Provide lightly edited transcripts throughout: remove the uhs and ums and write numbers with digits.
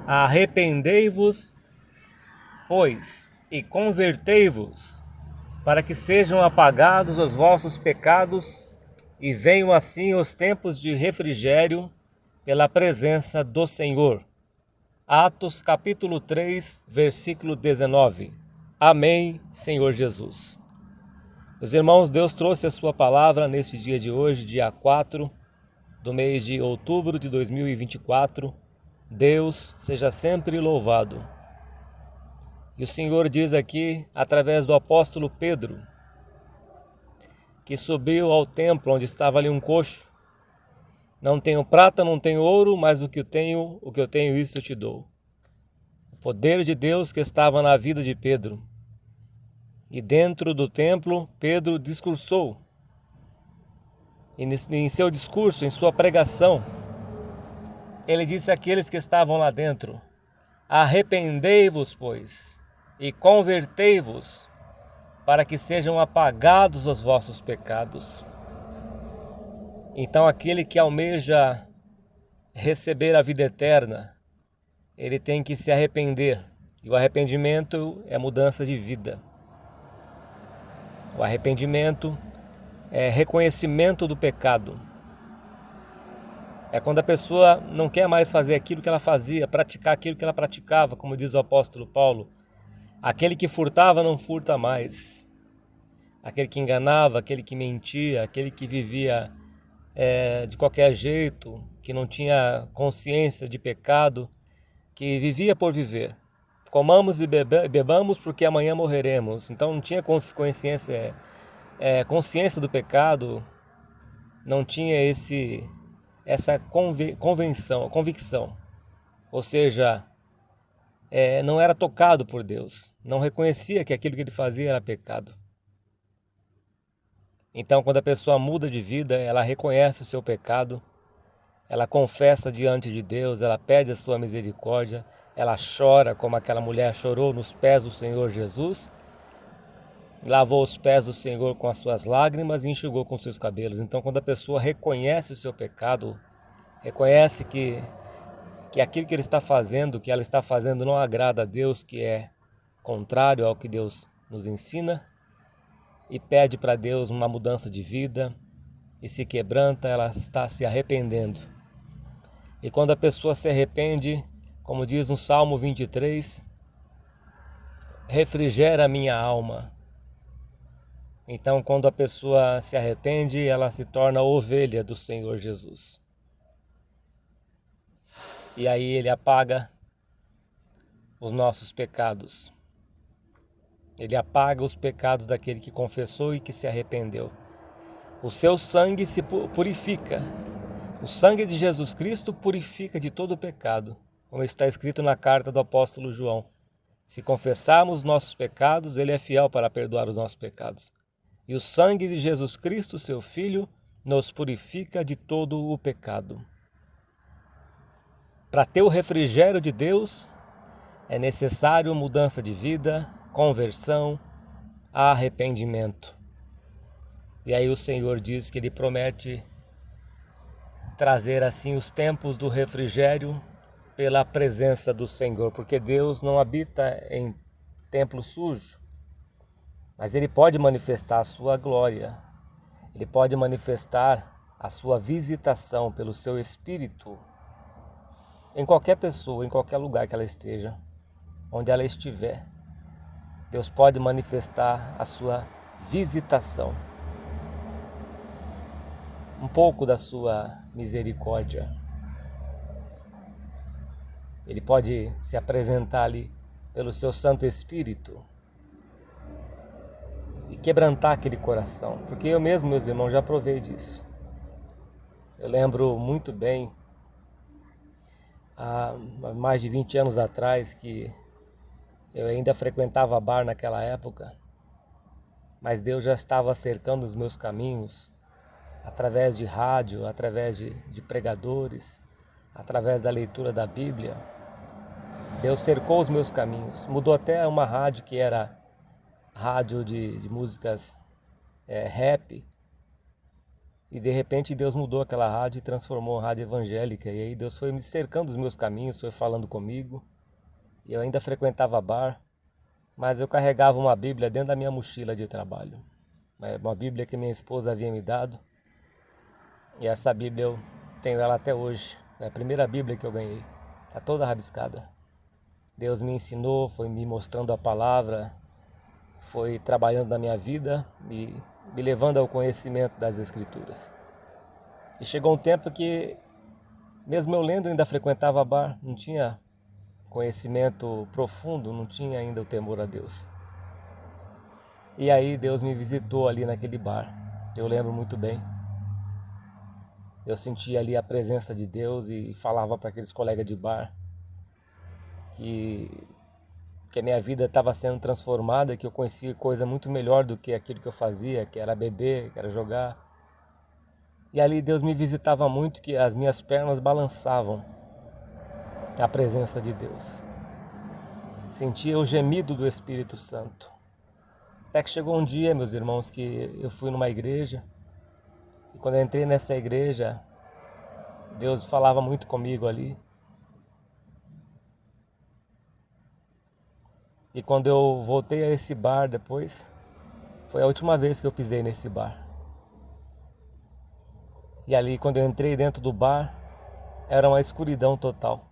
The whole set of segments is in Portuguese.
Arrependei-vos, pois, e convertei-vos, para que sejam apagados os vossos pecados e venham assim os tempos de refrigério pela presença do Senhor. Atos capítulo 3, versículo 19. Amém, Senhor Jesus. Meus irmãos, Deus trouxe a sua palavra neste dia de hoje, dia 4 do mês de outubro de 2024. Deus seja sempre louvado. E o Senhor diz aqui, através do apóstolo Pedro, que subiu ao templo onde estava ali um coxo. Não tenho prata, não tenho ouro, mas o que eu tenho, isso eu te dou. O poder de Deus que estava na vida de Pedro. E dentro do templo, Pedro discursou. E em seu discurso, em sua pregação, ele disse àqueles que estavam lá dentro: arrependei-vos, pois, e convertei-vos, para que sejam apagados os vossos pecados. Então aquele que almeja receber a vida eterna, ele tem que se arrepender. E o arrependimento é mudança de vida. O arrependimento é reconhecimento do pecado. É quando a pessoa não quer mais fazer aquilo que ela fazia, praticar aquilo que ela praticava, como diz o apóstolo Paulo. Aquele que furtava não furta mais. Aquele que enganava, aquele que mentia, aquele que vivia de qualquer jeito, que não tinha consciência de pecado, que vivia por viver. Comamos e bebamos porque amanhã morreremos. Então não tinha consciência do pecado, não tinha essa convicção. Ou seja, não era tocado por Deus, não reconhecia que aquilo que ele fazia era pecado. Então, quando a pessoa muda de vida, ela reconhece o seu pecado, ela confessa diante de Deus, ela pede a sua misericórdia, ela chora como aquela mulher chorou nos pés do Senhor Jesus, lavou os pés do Senhor com as suas lágrimas e enxugou com seus cabelos. Então, quando a pessoa reconhece o seu pecado, reconhece que aquilo que ele está fazendo, que ela está fazendo não agrada a Deus, que é contrário ao que Deus nos ensina, e pede para Deus uma mudança de vida e se quebranta, ela está se arrependendo. E quando a pessoa se arrepende, como diz no Salmo 23, refrigera a minha alma. Então, quando a pessoa se arrepende, ela se torna ovelha do Senhor Jesus. E aí ele apaga os nossos pecados. Ele apaga os pecados daquele que confessou e que se arrependeu. O seu sangue se purifica. O sangue de Jesus Cristo purifica de todo o pecado, como está escrito na carta do apóstolo João. Se confessarmos nossos pecados, ele é fiel para perdoar os nossos pecados. E o sangue de Jesus Cristo, seu Filho, nos purifica de todo o pecado. Para ter o refrigério de Deus, é necessário mudança de vida, conversão, arrependimento. E aí o Senhor diz que Ele promete trazer assim os tempos do refrigério pela presença do Senhor, porque Deus não habita em templo sujo, mas Ele pode manifestar a sua glória, Ele pode manifestar a sua visitação pelo seu Espírito em qualquer pessoa, em qualquer lugar que ela esteja, onde ela estiver. Deus pode manifestar a sua visitação, um pouco da sua misericórdia. Ele pode se apresentar ali pelo seu Santo Espírito e quebrantar aquele coração, porque eu mesmo, meus irmãos, já provei disso. Eu lembro muito bem, há mais de 20 anos atrás, que eu ainda frequentava bar naquela época, mas Deus já estava cercando os meus caminhos, através de rádio, através de pregadores, através da leitura da Bíblia. Deus cercou os meus caminhos, mudou até uma rádio que era rádio de músicas rap, E de repente Deus mudou aquela rádio e transformou em rádio evangélica. E aí Deus foi me cercando os meus caminhos, foi falando comigo. E eu ainda frequentava bar, mas eu carregava uma Bíblia dentro da minha mochila de trabalho. Uma Bíblia que minha esposa havia me dado. E essa Bíblia eu tenho ela até hoje. É a primeira Bíblia que eu ganhei. Está toda rabiscada. Deus me ensinou, foi me mostrando a palavra, foi trabalhando na minha vida, me levando ao conhecimento das Escrituras. E chegou um tempo que, mesmo eu lendo, eu ainda frequentava bar, não tinha conhecimento profundo, não tinha ainda o temor a Deus. E aí Deus me visitou ali naquele bar, eu lembro muito bem. Eu sentia ali a presença de Deus e falava para aqueles colegas de bar que a minha vida estava sendo transformada, que eu conhecia coisa muito melhor do que aquilo que eu fazia, que era beber, que era jogar. E ali Deus me visitava muito, que as minhas pernas balançavam a presença de Deus. Sentia o gemido do Espírito Santo. Até que chegou um dia, meus irmãos, que eu fui numa igreja, e quando eu entrei nessa igreja, Deus falava muito comigo ali. E quando eu voltei a esse bar depois, foi a última vez que eu pisei nesse bar. E ali, quando eu entrei dentro do bar, era uma escuridão total.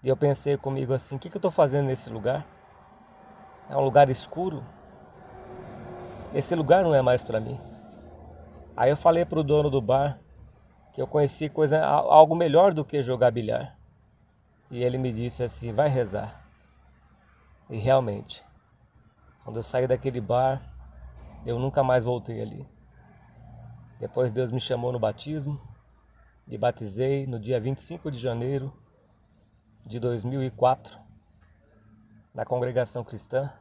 E eu pensei comigo assim, o que eu estou fazendo nesse lugar? É um lugar escuro? Esse lugar não é mais para mim. Aí eu falei para o dono do bar que eu conheci algo melhor do que jogar bilhar. E ele me disse assim, vai rezar. E realmente, quando eu saí daquele bar, eu nunca mais voltei ali. Depois Deus me chamou no batismo, me batizei no dia 25 de janeiro de 2004, na congregação cristã,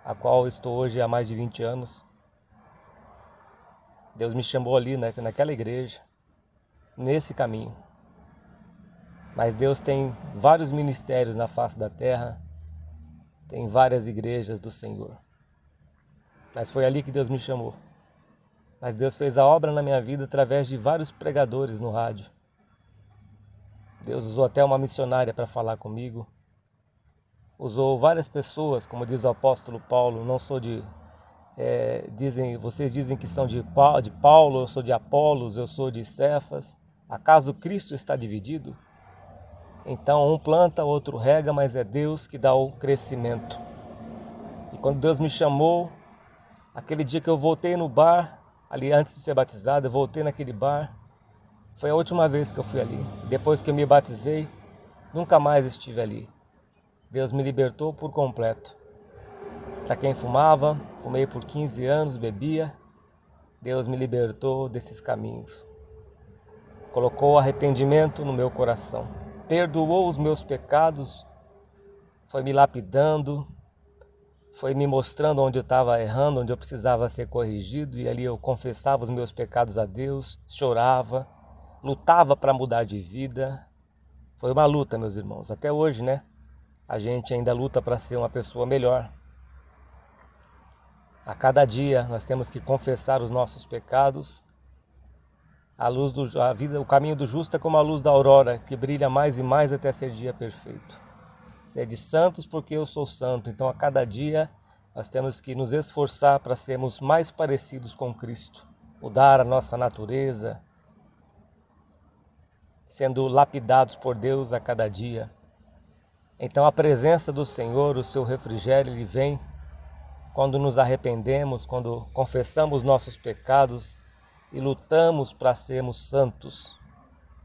a qual estou hoje há mais de 20 anos. Deus me chamou ali naquela igreja, nesse caminho. Mas Deus tem vários ministérios na face da terra, tem várias igrejas do Senhor. Mas foi ali que Deus me chamou. Mas Deus fez a obra na minha vida através de vários pregadores no rádio. Deus usou até uma missionária para falar comigo. Usou várias pessoas, como diz o apóstolo Paulo, não sou vocês dizem que são de Paulo, eu sou de Apolos, eu sou de Cefas. Acaso Cristo está dividido? Então um planta, outro rega, mas é Deus que dá o crescimento. E quando Deus me chamou, aquele dia que eu voltei no bar, ali antes de ser batizado, eu voltei naquele bar, foi a última vez que eu fui ali. Depois que eu me batizei, nunca mais estive ali. Deus me libertou por completo. Para quem fumava, fumei por 15 anos, bebia, Deus me libertou desses caminhos. Colocou arrependimento no meu coração. Perdoou os meus pecados, foi me lapidando, foi me mostrando onde eu estava errando, onde eu precisava ser corrigido, e ali eu confessava os meus pecados a Deus, chorava, lutava para mudar de vida. Foi uma luta, meus irmãos, até hoje, né? A gente ainda luta para ser uma pessoa melhor. A cada dia nós temos que confessar os nossos pecados. A vida, o caminho do justo é como a luz da aurora, que brilha mais e mais até ser dia perfeito. Sede santos porque eu sou santo. Então a cada dia nós temos que nos esforçar para sermos mais parecidos com Cristo. Mudar a nossa natureza, sendo lapidados por Deus a cada dia. Então a presença do Senhor, o seu refrigério, ele vem quando nos arrependemos, quando confessamos nossos pecados e lutamos para sermos santos,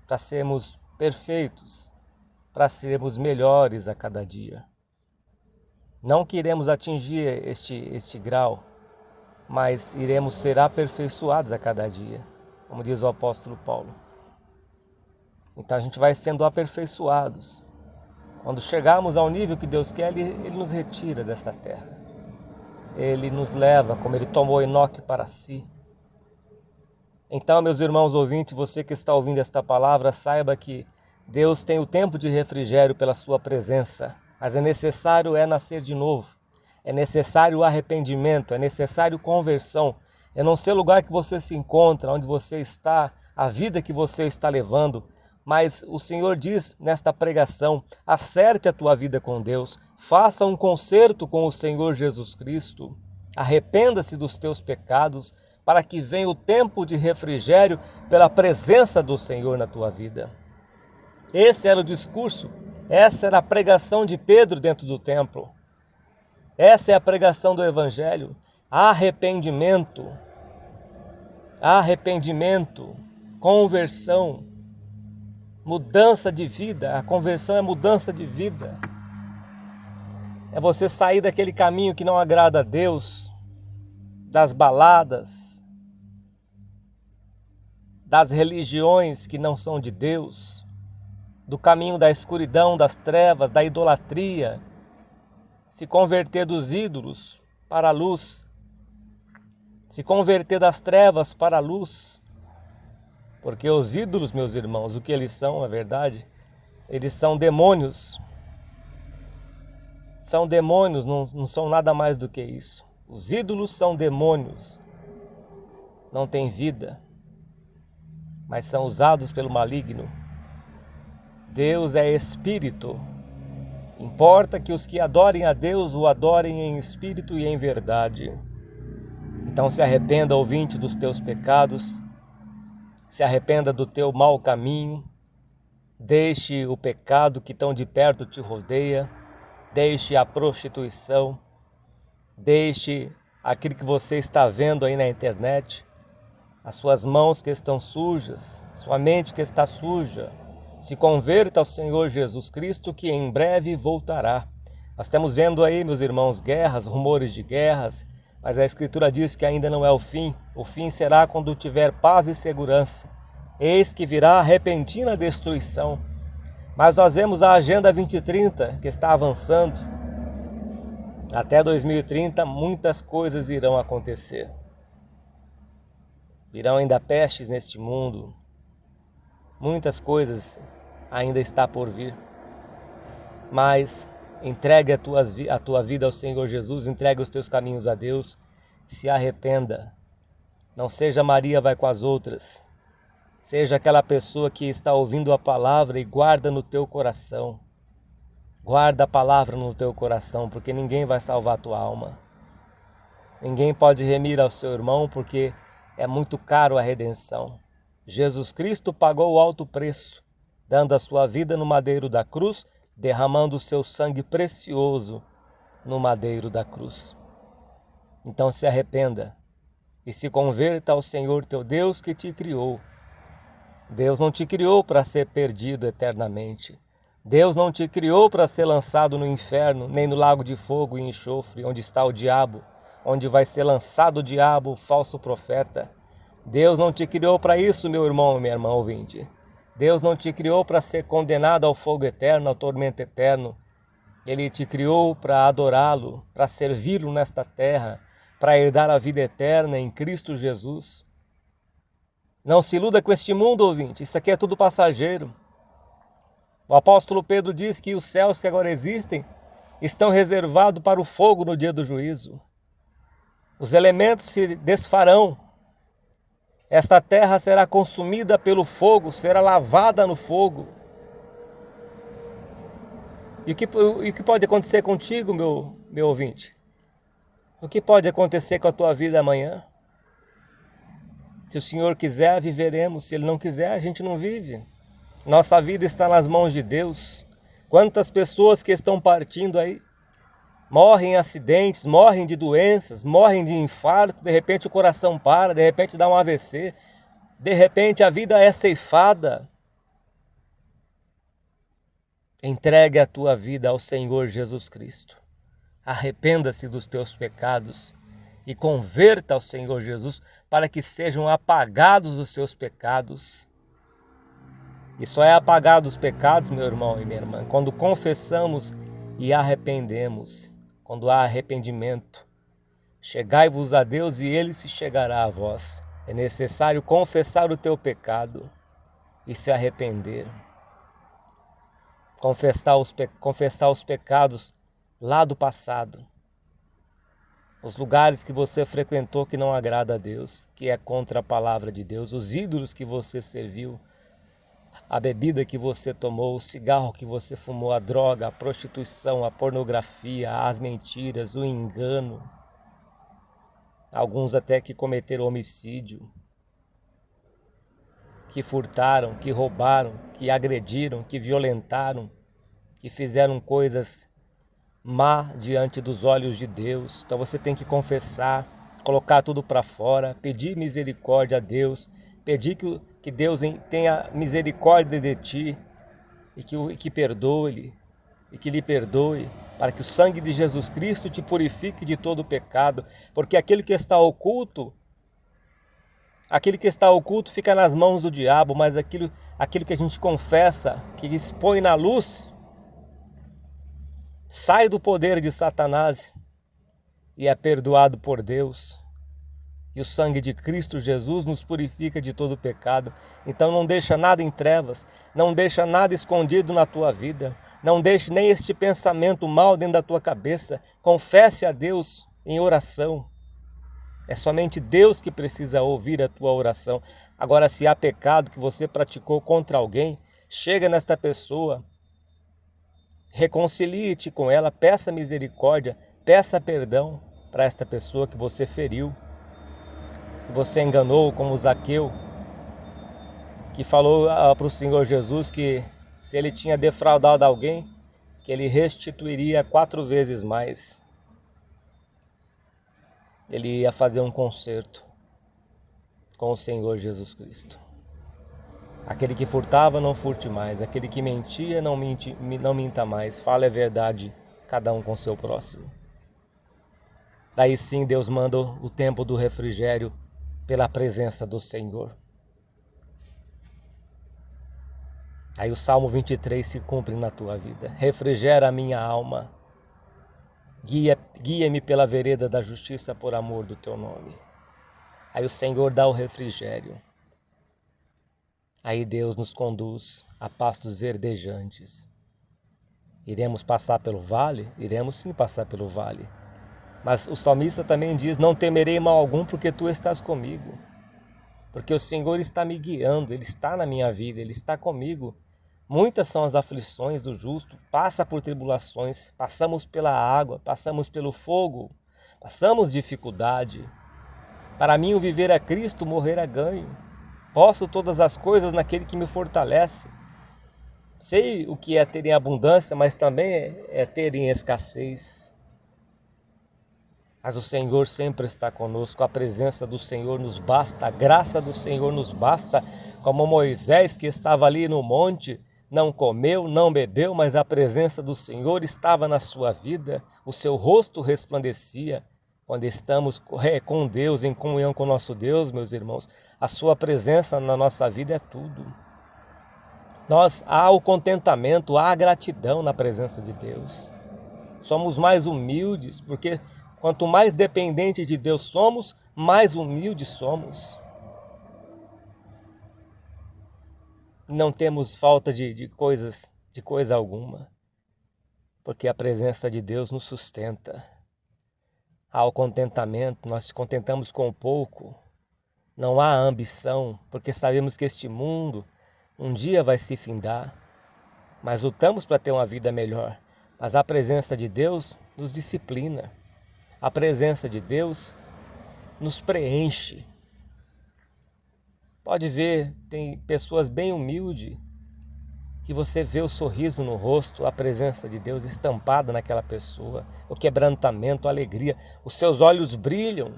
para sermos perfeitos, para sermos melhores a cada dia. Não que iremos atingir este grau, mas iremos ser aperfeiçoados a cada dia, como diz o apóstolo Paulo. Então a gente vai sendo aperfeiçoados. Quando chegarmos ao nível que Deus quer, Ele nos retira dessa terra. Ele nos leva, como Ele tomou Enoque para si. Então, meus irmãos ouvintes, você que está ouvindo esta palavra, saiba que Deus tem o tempo de refrigério pela sua presença, mas é necessário nascer de novo, é necessário arrependimento, é necessário conversão, Eu não sei o lugar que você se encontra, onde você está, a vida que você está levando, mas o Senhor diz nesta pregação: acerte a tua vida com Deus, faça um concerto com o Senhor Jesus Cristo, arrependa-se dos teus pecados, para que venha o tempo de refrigério pela presença do Senhor na tua vida. Esse era o discurso, essa era a pregação de Pedro dentro do templo. Essa é a pregação do Evangelho. Arrependimento, conversão, mudança de vida. A conversão é mudança de vida. É você sair daquele caminho que não agrada a Deus, das baladas, das religiões que não são de Deus, do caminho da escuridão, das trevas, da idolatria, se converter dos ídolos para a luz, se converter das trevas para a luz, porque os ídolos, meus irmãos, o que eles são, na verdade, eles são demônios. São demônios, não são nada mais do que isso. Os ídolos são demônios, não têm vida, mas são usados pelo maligno. Deus é espírito. Importa que os que adorem a Deus o adorem em espírito e em verdade. Então se arrependa, ouvinte, dos teus pecados, se arrependa do teu mau caminho, deixe o pecado que tão de perto te rodeia, deixe a prostituição, deixe aquilo que você está vendo aí na internet, as suas mãos que estão sujas, sua mente que está suja. Se converta ao Senhor Jesus Cristo, que em breve voltará. Nós estamos vendo aí, meus irmãos, guerras, rumores de guerras, mas a Escritura diz que ainda não é o fim. O fim será quando tiver paz e segurança. Eis que virá a repentina destruição. Mas nós vemos a Agenda 2030 que está avançando. Até 2030 muitas coisas irão acontecer. Virão ainda pestes neste mundo. Muitas coisas ainda está por vir. Mas entregue a tua vida ao Senhor Jesus, entregue os teus caminhos a Deus, se arrependa. Não seja Maria vai com as outras. Seja aquela pessoa que está ouvindo a palavra e guarda no teu coração. Guarda a palavra no teu coração, porque ninguém vai salvar a tua alma. Ninguém pode remir ao seu irmão, porque é muito caro a redenção. Jesus Cristo pagou o alto preço, dando a sua vida no madeiro da cruz, derramando o seu sangue precioso no madeiro da cruz. Então se arrependa e se converta ao Senhor teu Deus que te criou. Deus não te criou para ser perdido eternamente. Deus não te criou para ser lançado no inferno, nem no lago de fogo e enxofre, onde está o diabo, onde vai ser lançado o diabo, o falso profeta. Deus não te criou para isso, meu irmão e minha irmã ouvinte. Deus não te criou para ser condenado ao fogo eterno, ao tormento eterno. Ele te criou para adorá-lo, para servi-lo nesta terra, para herdar a vida eterna em Cristo Jesus. Não se iluda com este mundo, ouvinte, isso aqui é tudo passageiro. O apóstolo Pedro diz que os céus que agora existem estão reservados para o fogo no dia do juízo. Os elementos se desfarão. Esta terra será consumida pelo fogo, será lavada no fogo. E o que pode acontecer contigo, meu ouvinte? O que pode acontecer com a tua vida amanhã? Se o Senhor quiser, viveremos. Se Ele não quiser, a gente não vive. Nossa vida está nas mãos de Deus. Quantas pessoas que estão partindo aí morrem em acidentes, morrem de doenças, morrem de infarto, de repente o coração para, de repente dá um AVC, de repente a vida é ceifada. Entregue a tua vida ao Senhor Jesus Cristo. Arrependa-se dos teus pecados e converta ao Senhor Jesus para que sejam apagados os seus pecados. E só é apagado os pecados, meu irmão e minha irmã, quando confessamos e arrependemos. Quando há arrependimento, chegai-vos a Deus e Ele se chegará a vós. É necessário confessar o teu pecado e se arrepender. Confessar os pecados lá do passado. os lugares que você frequentou que não agrada a Deus, que é contra a palavra de Deus, os ídolos que você serviu, a bebida que você tomou, o cigarro que você fumou, a droga, a prostituição, a pornografia, as mentiras, o engano. Alguns até que cometeram homicídio, que furtaram, que roubaram, que agrediram, que violentaram, que fizeram coisas má diante dos olhos de Deus. Então você tem que confessar, colocar tudo para fora, pedir misericórdia a Deus, pedir que Deus tenha misericórdia de ti e que perdoe e que lhe perdoe, para que o sangue de Jesus Cristo te purifique de todo o pecado, porque aquele que está oculto fica nas mãos do diabo, mas aquilo que a gente confessa, que expõe na luz, sai do poder de Satanás e é perdoado por Deus. E o sangue de Cristo Jesus nos purifica de todo pecado. Então não deixa nada em trevas, não deixa nada escondido na tua vida, não deixe nem este pensamento mal dentro da tua cabeça. Confesse a Deus em oração. É somente Deus que precisa ouvir a tua oração. Agora, se há pecado que você praticou contra alguém, chega nesta pessoa, reconcilie-te com ela, peça misericórdia, peça perdão para esta pessoa que você feriu, que você enganou, como Zaqueu, que falou para o Senhor Jesus que se ele tinha defraudado alguém, que ele restituiria 4 vezes mais. Ele ia fazer um concerto com o Senhor Jesus Cristo. Aquele que furtava, não furte mais. Aquele que mentia, não minta mais. Fala a verdade, cada um com seu próximo. Daí sim Deus manda o tempo do refrigério pela presença do Senhor. Aí o Salmo 23 se cumpre na tua vida. Refrigera a minha alma. Guia-me pela vereda da justiça por amor do teu nome. Aí o Senhor dá o refrigério. Aí Deus nos conduz a pastos verdejantes. Iremos passar pelo vale? Iremos sim passar pelo vale. Mas o salmista também diz, não temerei mal algum porque tu estás comigo. Porque o Senhor está me guiando, Ele está na minha vida, Ele está comigo. Muitas são as aflições do justo, passa por tribulações, passamos pela água, passamos pelo fogo, passamos dificuldade. Para mim o viver é Cristo, morrer é ganho. Posso todas as coisas naquele que me fortalece. Sei o que é ter em abundância, mas também é ter em escassez. Mas o Senhor sempre está conosco, a presença do Senhor nos basta, a graça do Senhor nos basta, como Moisés que estava ali no monte, não comeu, não bebeu, mas a presença do Senhor estava na sua vida, o seu rosto resplandecia. Quando estamos com Deus, em comunhão com o nosso Deus, meus irmãos, a sua presença na nossa vida é tudo. Há o contentamento, há a gratidão na presença de Deus. Somos mais humildes, porque quanto mais dependente de Deus somos, mais humildes somos. Não temos falta de coisa alguma, porque a presença de Deus nos sustenta. Há o contentamento, nós nos contentamos com pouco. Não há ambição, porque sabemos que este mundo um dia vai se findar, mas lutamos para ter uma vida melhor. Mas a presença de Deus nos disciplina. A presença de Deus nos preenche. Pode ver, tem pessoas bem humildes, que você vê o sorriso no rosto, a presença de Deus estampada naquela pessoa, o quebrantamento, a alegria. Os seus olhos brilham,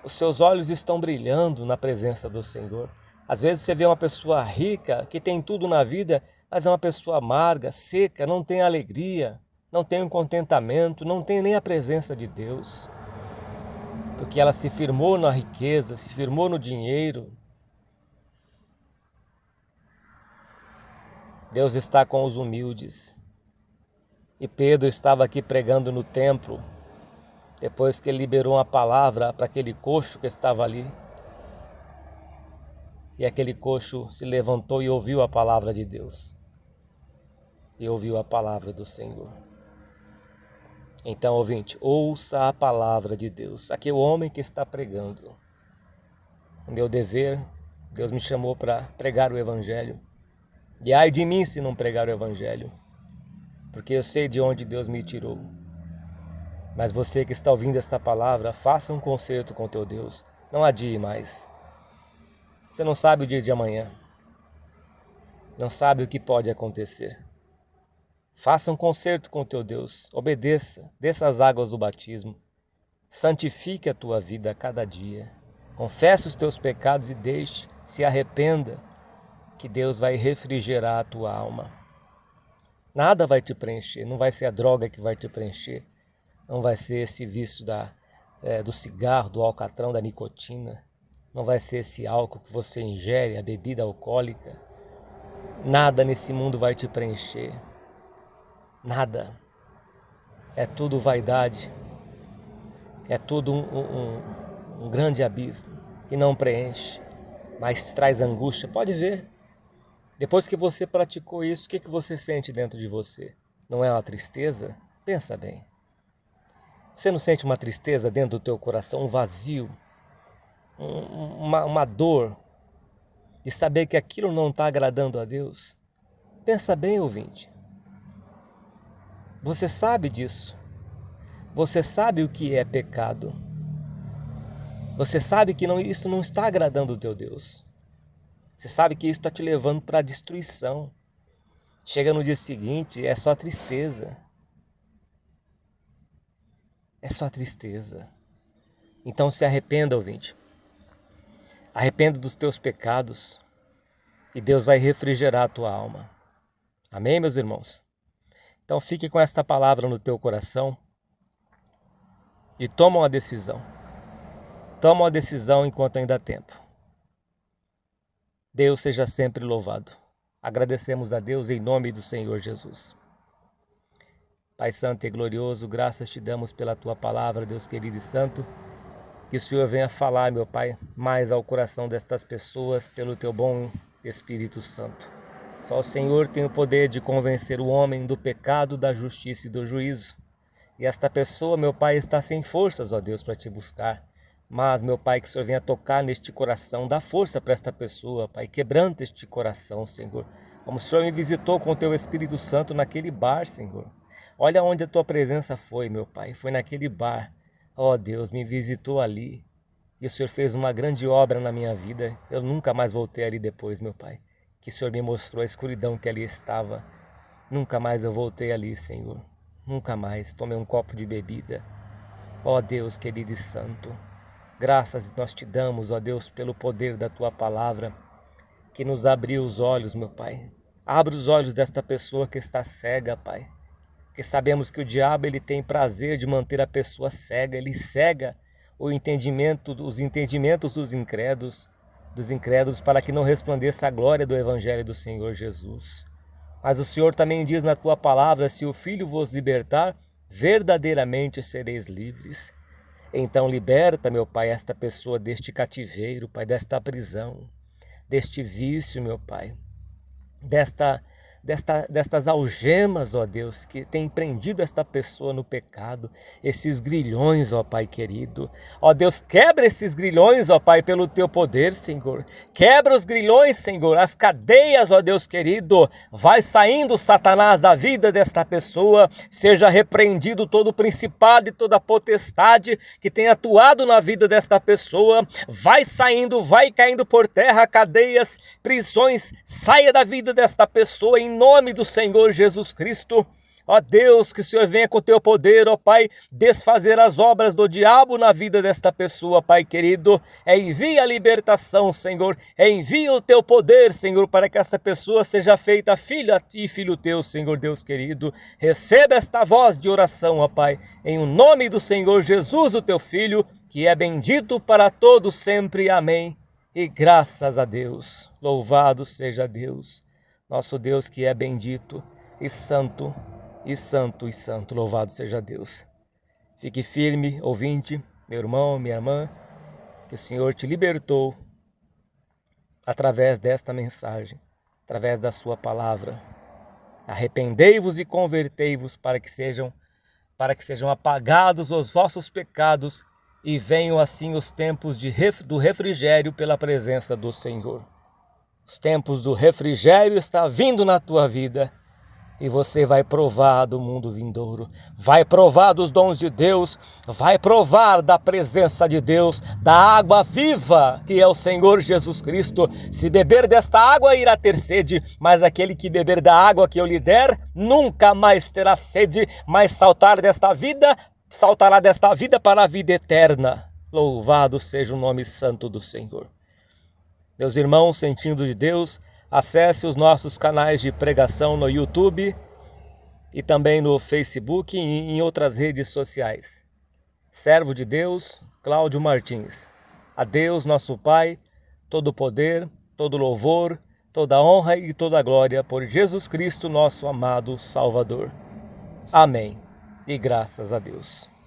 os seus olhos estão brilhando na presença do Senhor. Às vezes você vê uma pessoa rica, que tem tudo na vida, mas é uma pessoa amarga, seca, não tem alegria, não tem um contentamento, não tem nem a presença de Deus. Porque ela se firmou na riqueza, se firmou no dinheiro. Deus está com os humildes. E Pedro estava aqui pregando no templo, depois que ele liberou uma palavra para aquele coxo que estava ali. E aquele coxo se levantou e ouviu a palavra de Deus. E ouviu a palavra do Senhor. Então, ouvinte, ouça a palavra de Deus. Aqui é o homem que está pregando. O meu dever, Deus me chamou para pregar o Evangelho. E ai de mim se não pregar o Evangelho, porque eu sei de onde Deus me tirou. Mas você que está ouvindo esta palavra, faça um concerto com teu Deus. Não adie mais. Você não sabe o dia de amanhã. Não sabe o que pode acontecer. Faça um concerto com teu Deus. Obedeça. Desça as águas do batismo. Santifique a tua vida a cada dia. Confesse os teus pecados e deixe. Se arrependa, que Deus vai refrigerar a tua alma. Nada vai te preencher. Não vai ser a droga que vai te preencher. Não vai ser esse vício do cigarro, do alcatrão, da nicotina. Não vai ser esse álcool que você ingere, a bebida alcoólica. Nada nesse mundo vai te preencher. Nada. É tudo vaidade. É tudo um grande abismo que não preenche, mas traz angústia. Pode ver. Depois que você praticou isso, o que você sente dentro de você? Não é uma tristeza? Pensa bem. Você não sente uma tristeza dentro do teu coração, um vazio, uma dor de saber que aquilo não está agradando a Deus? Pensa bem, ouvinte. Você sabe disso. Você sabe o que é pecado. Você sabe que isso não está agradando o teu Deus. Você sabe que isso está te levando para a destruição. Chega no dia seguinte, é só tristeza. É só tristeza. Então se arrependa, ouvinte. Arrependa dos teus pecados e Deus vai refrigerar a tua alma. Amém, meus irmãos? Então fique com esta palavra no teu coração e toma uma decisão. Toma uma decisão enquanto ainda há tempo. Deus seja sempre louvado. Agradecemos a Deus em nome do Senhor Jesus. Pai Santo e glorioso, graças te damos pela tua palavra, Deus querido e santo. Que o Senhor venha falar, meu Pai, mais ao coração destas pessoas pelo teu bom Espírito Santo. Só o Senhor tem o poder de convencer o homem do pecado, da justiça e do juízo. E esta pessoa, meu Pai, está sem forças, ó Deus, para te buscar. Mas, meu Pai, que o Senhor venha tocar neste coração, dá força para esta pessoa, Pai, quebranta este coração, Senhor. Como o Senhor me visitou com o teu Espírito Santo naquele bar, Senhor. Olha onde a tua presença foi, meu Pai, foi naquele bar. Ó Deus, me visitou ali. E o Senhor fez uma grande obra na minha vida. Eu nunca mais voltei ali depois, meu Pai. Que o Senhor me mostrou a escuridão que ali estava. Nunca mais eu voltei ali, Senhor. Nunca mais tomei um copo de bebida. Ó Deus querido e santo, graças nós te damos, ó Deus, pelo poder da tua palavra, que nos abriu os olhos, meu Pai. Abre os olhos desta pessoa que está cega, Pai. Porque sabemos que o diabo ele tem prazer de manter a pessoa cega, ele cega os entendimentos dos incrédulos, para que não resplandeça a glória do Evangelho do Senhor Jesus. Mas o Senhor também diz na tua palavra, se o Filho vos libertar, verdadeiramente sereis livres. Então liberta, meu Pai, esta pessoa deste cativeiro, Pai, desta prisão, deste vício, meu Pai, destas algemas, ó Deus, que tem prendido esta pessoa no pecado, esses grilhões, ó Pai querido. Ó Deus, quebra esses grilhões, ó Pai, pelo teu poder, Senhor. Quebra os grilhões, Senhor, as cadeias, ó Deus querido. Vai saindo, Satanás, da vida desta pessoa. Seja repreendido todo principado e toda potestade que tem atuado na vida desta pessoa. Vai saindo, vai caindo por terra, cadeias, prisões. Saia da vida desta pessoa em nome do Senhor Jesus Cristo. Ó Deus, que o Senhor venha com o teu poder, ó Pai, desfazer as obras do diabo na vida desta pessoa, Pai querido. Envia a libertação, Senhor. Envia o teu poder, Senhor, para que essa pessoa seja feita filha e filho teu, Senhor Deus querido. Receba esta voz de oração, ó Pai, em o nome do Senhor Jesus, o teu Filho, que é bendito para todos sempre. Amém. E graças a Deus, louvado seja Deus, nosso Deus que é bendito e santo, e santo, e santo, louvado seja Deus. Fique firme, ouvinte, meu irmão, minha irmã, que o Senhor te libertou através desta mensagem, através da sua palavra. Arrependei-vos e convertei-vos para que sejam para que sejam apagados os vossos pecados e venham assim os tempos do refrigério pela presença do Senhor. Os tempos do refrigério estão vindo na tua vida e você vai provar do mundo vindouro, vai provar dos dons de Deus, vai provar da presença de Deus, da água viva que é o Senhor Jesus Cristo. Se beber desta água irá ter sede, mas aquele que beber da água que eu lhe der nunca mais terá sede, mas saltará desta vida para a vida eterna. Louvado seja o nome santo do Senhor. Meus irmãos, sentindo de Deus, acesse os nossos canais de pregação no YouTube e também no Facebook e em outras redes sociais. Servo de Deus, Cláudio Martins. A Deus, nosso Pai, todo poder, todo louvor, toda honra e toda glória por Jesus Cristo, nosso amado Salvador. Amém. E graças a Deus.